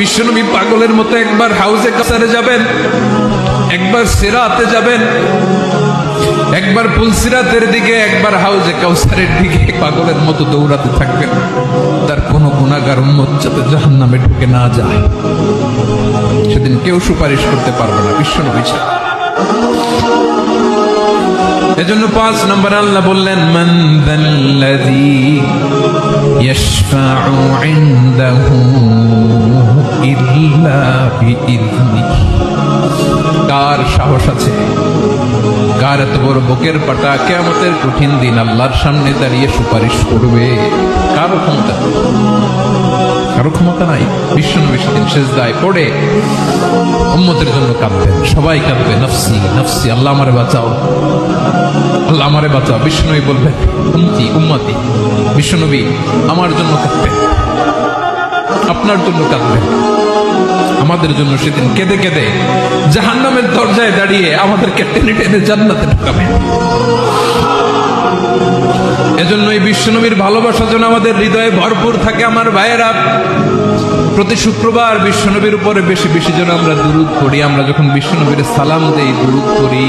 বিশ্বনবী পাগলের মতো একবার হাউজে কাসারে যাবেন, একবার সিরাতে যাবেন, একবার পুলসিরাতের দিকে, একবার হাউজে কাউসারের দিকে পাগলের মতো দৌড়াতে থাকবেন। তার কোনো গুনাহগার উম্মত যাতে জাহান্নামে ঢুকে না যায়, সেদিন কেউ সুপারিশ করতে পারবে না বিশ্বনবী ছাড়া। এজন্য 5 নম্বর আল্লাহ বললেন, মান যাল্লাযী ইয়াশফাউ ইনদাহু ইল্লা বিইযনিহি। কার সাহস আছে, কার এত বড় বুকের পাটা কিয়ামতের কঠিন দিন আল্লাহর সামনে দাঁড়িয়ে সুপারিশ করবে? কারো ক্ষমতা, কারো ক্ষমতা নাই। বিশ্বনবী সেদিন সিজদায় পড়ে উম্মতের জন্য কাঁদবেন, সবাই কাঁদবে, নফসি নফসি, আল্লাহ আমারে বাঁচাও, আল্লাহ আমারে বাঁচাও। বিশ্বনবী বলবেন, উম্মতি উম্মতি। বিশ্বনবী আমার জন্য কাঁদবেন, আপনার জন্য কাঁদবেন, আমাদের জন্য সেদিন কেঁদে কেঁদে জাহান্নামের দরজায় দাঁড়িয়ে আমাদেরকে টেনে টেনে জান্নাতে ঢুকাবেন। এজন্য এই বিশ্বনবীর ভালোবাসা যেন আমাদের হৃদয়ে ভরপুর থাকে। আমার ভাইয়েরা, প্রতি শুক্রবার বিশ্বনবীর উপরে বেশি বেশি যেন আমরা দুরূদ পড়ি। আমরা যখন বিশ্বনবীর সালাম দেই, দুরূদ পড়ি,